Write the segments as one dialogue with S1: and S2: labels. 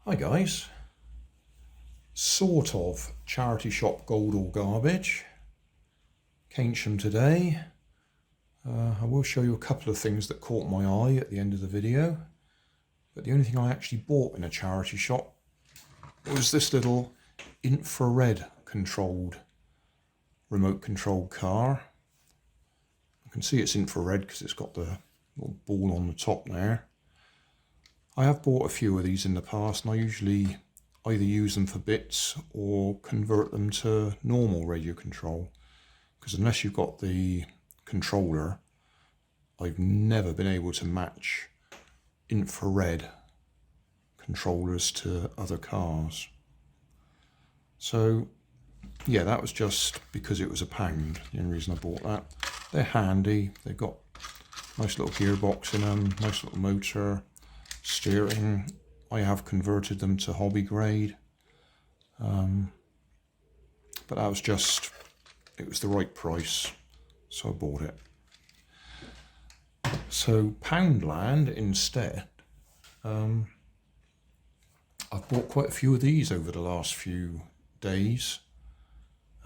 S1: Hi guys, sort of charity shop gold or garbage, Keynsham today. I will show you a couple of things that caught my eye at the end of the video, but the only thing I actually bought in a charity shop was this little infrared controlled, remote controlled car. You can see it's infrared because it's got the little ball on the top there. I have bought a few of these in the past, and I usually either use them for bits or convert them to normal radio control, because unless you've got the controller, I've never been able to match infrared controllers to other cars. So yeah, that was just because it was £1, the only reason I bought that. They're handy, they've got a nice little gearbox in them, nice little motor, steering. I have converted them to hobby grade, but that was just, it was the right price, so I bought it. So Poundland instead, I've bought quite a few of these over the last few days,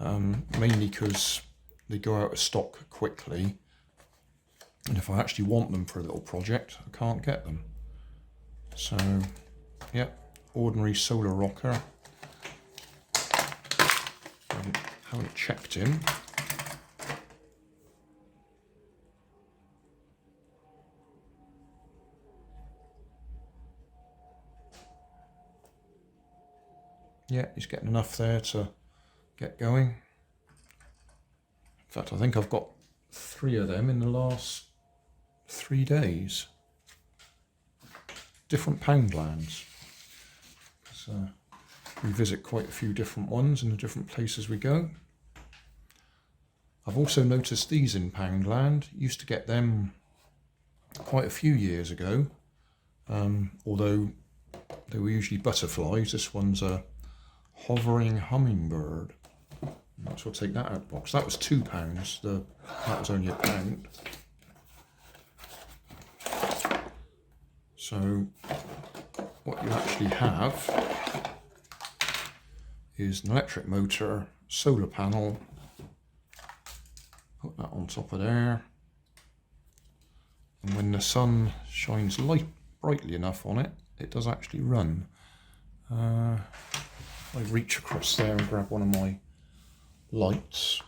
S1: mainly because they go out of stock quickly, and if I actually want them for a little project, I can't get them. So, yep, ordinary solar rocker. Haven't checked him. Yeah, he's getting enough there to get going. In fact, I think I've got 3 of them in the last 3 days. Different Poundlands. So we visit quite a few different ones in the different places we go. I've also noticed these in Poundland. Used to get them quite a few years ago, although they were usually butterflies. This one's a hovering hummingbird. So I'll take that out of the box. That was £2. That was only £1. So what you actually have is an electric motor, solar panel, put that on top of there, and when the sun shines brightly enough on it, it does actually run. I reach across there and grab one of my lights.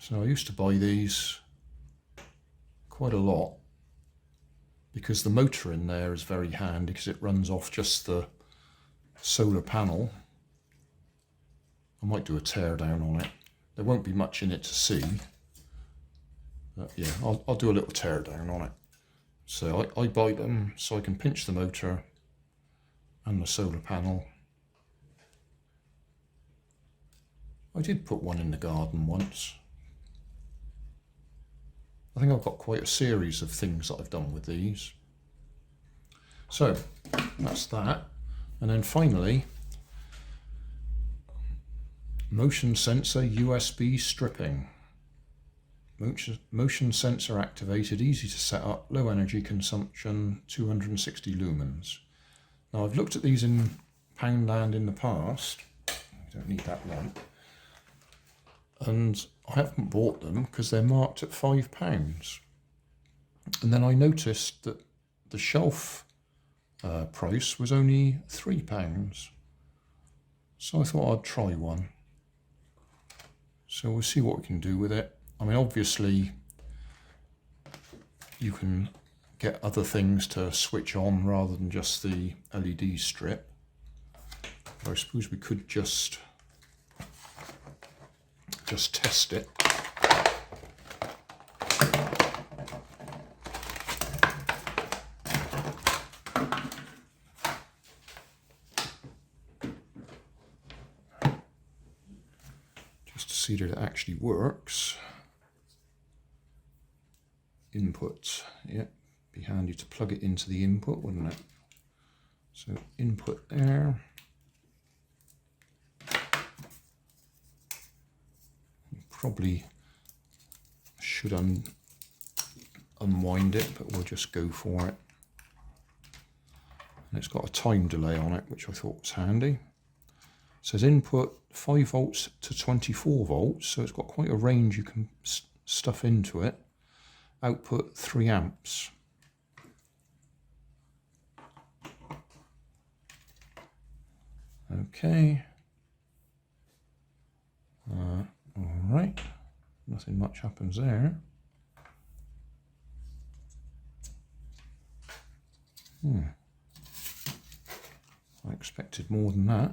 S1: So I used to buy these quite a lot because the motor in there is very handy because it runs off just the solar panel. I might do a tear down on it. There won't be much in it to see, but yeah, I'll do a little tear down on it. So I buy them so I can pinch the motor and the solar panel. I did put one in the garden once. I think I've got quite a series of things that I've done with these. So that's that. And then finally, motion sensor USB stripping. Motion sensor activated, easy to set up, low energy consumption, 260 lumens. Now I've looked at these in Poundland in the past. I don't need that light. And I haven't bought them because they're marked at £5. And then I noticed that the shelf price was only £3. So I thought I'd try one. So we'll see what we can do with it. I mean, obviously you can get other things to switch on rather than just the LED strip. But I suppose we could just test it. Just to see that it actually works. input. Yeah, be handy to plug it into the input, wouldn't it? So input there. Probably should unwind it, but we'll just go for it. And it's got a time delay on it, which I thought was handy. It says input 5 volts to 24 volts, so it's got quite a range you can stuff into it. Output 3 amps. Okay. All right. Nothing much happens there. I expected more than that.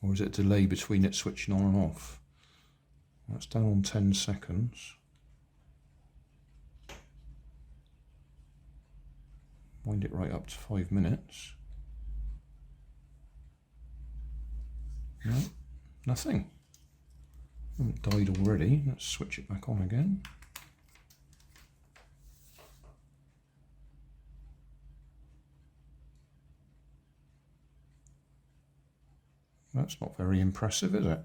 S1: Or is it a delay between it switching on and off? That's down on 10 seconds. Wind it right up to 5 minutes. No, nothing. It died already. Let's switch it back on again. That's not very impressive, is it?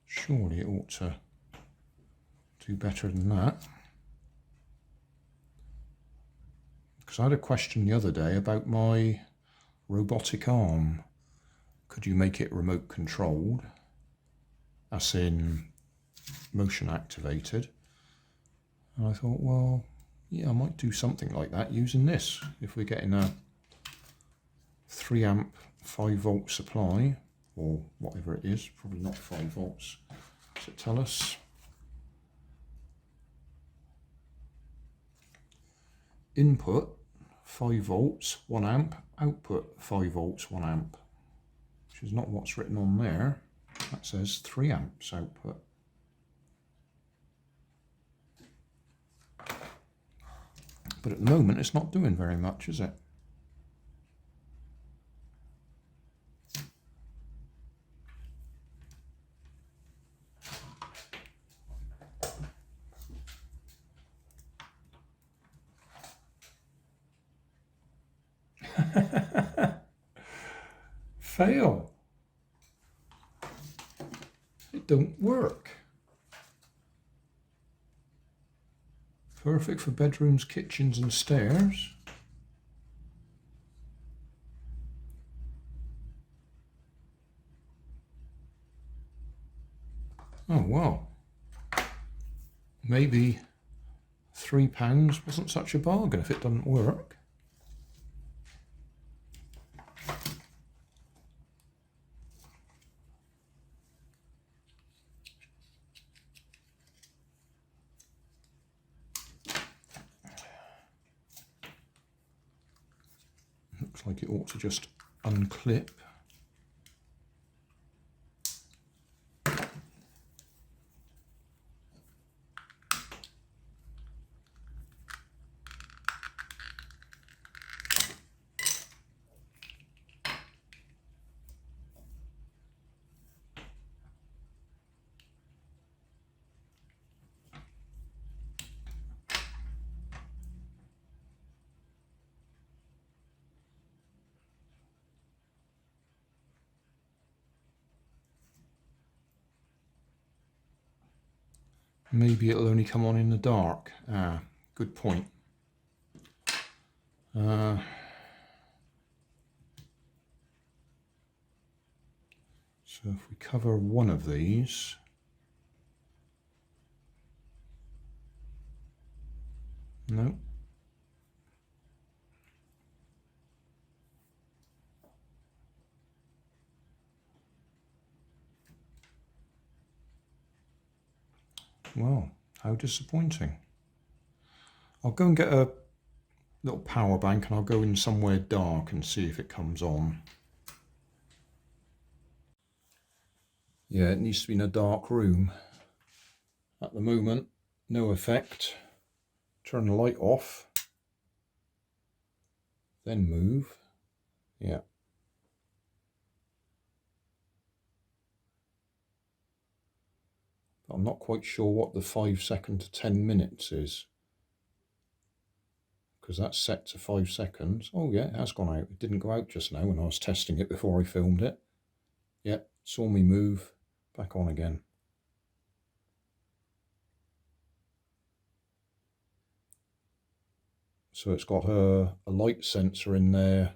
S1: Surely it ought to do better than that. Because I had a question the other day about my robotic arm. Could you make it remote controlled, as in motion activated? And I thought, well, yeah, I might do something like that using this. If we're getting a 3 amp 5 volt supply, or whatever it is, probably not 5 volts. Does it tell us? Input 5 volts 1 amp, output 5 volts 1 amp, which is not what's written on there. That says 3 amps output. But at the moment it's not doing very much, is it? Fail. It don't work. Perfect for bedrooms, kitchens and stairs. Oh well. Maybe £3 wasn't such a bargain if it doesn't work. Looks like it ought to just unclip. Maybe it'll only come on in the dark. Ah, good point. So if we cover one of these, no. Well, how disappointing. I'll go and get a little power bank and I'll go in somewhere dark and see if it comes on. Yeah, it needs to be in a dark room. At the moment, no effect. Turn the light off. Then move. Yeah. I'm not quite sure what the 5 second to 10 minutes is, because that's set to 5 seconds. Oh yeah, it has gone out. It didn't go out just now when I was testing it before I filmed it. Yep, saw me move, back on again. So it's got a light sensor in there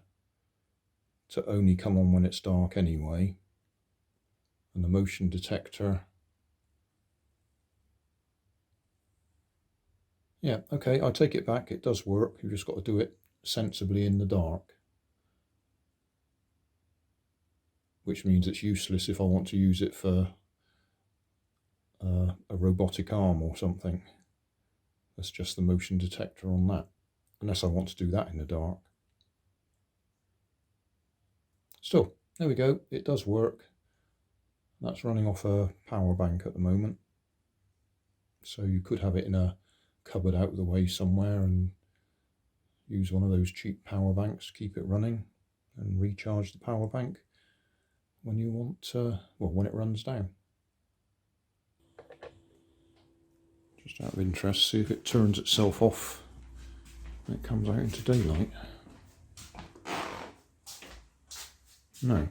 S1: to only come on when it's dark anyway, and the motion detector. Yeah, okay, I take it back, it does work. You've just got to do it sensibly in the dark, which means it's useless if I want to use it for a robotic arm or something. That's just the motion detector on that, unless I want to do that in the dark. Still, there we go, it does work. That's running off a power bank at the moment, so you could have it in a cupboard out of the way somewhere and use one of those cheap power banks, keep it running and recharge the power bank when you want, well, when it runs down. Just out of interest, see if it turns itself off when it comes out into daylight. No.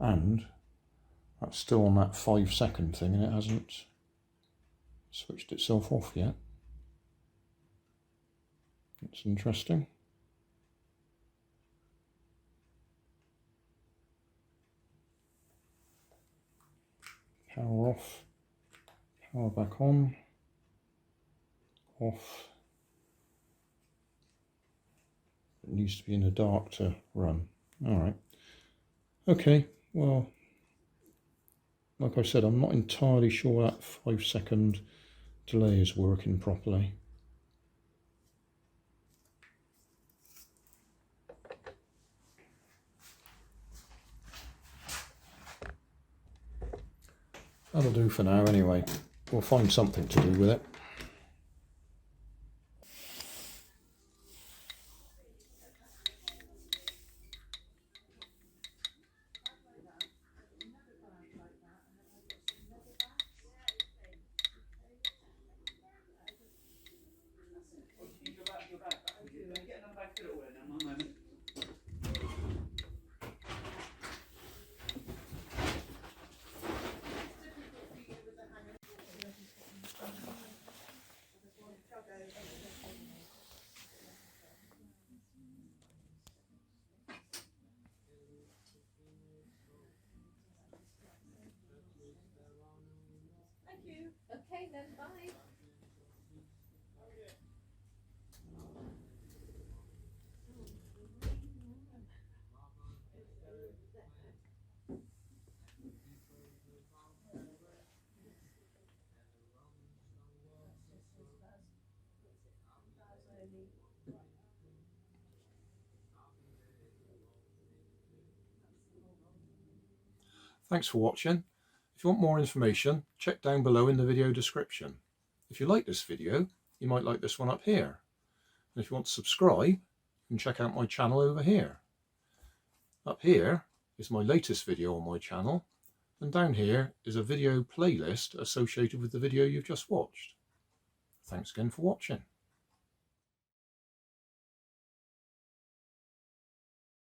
S1: And that's still on that 5 second thing and it hasn't switched itself off yet. That's interesting. Power off, power back on, off. It needs to be in the dark to run. Alright. Okay, well, like I said, I'm not entirely sure that 5 second delay is working properly. That'll do for now anyway. We'll find something to do with it.
S2: Okay then, bye.
S1: Thanks for watching. If you want more information, check down below in the video description. If you like this video, you might like this one up here. And if you want to subscribe, you can check out my channel over here. Up here is my latest video on my channel, and down here is a video playlist associated with the video you've just watched. Thanks again for watching.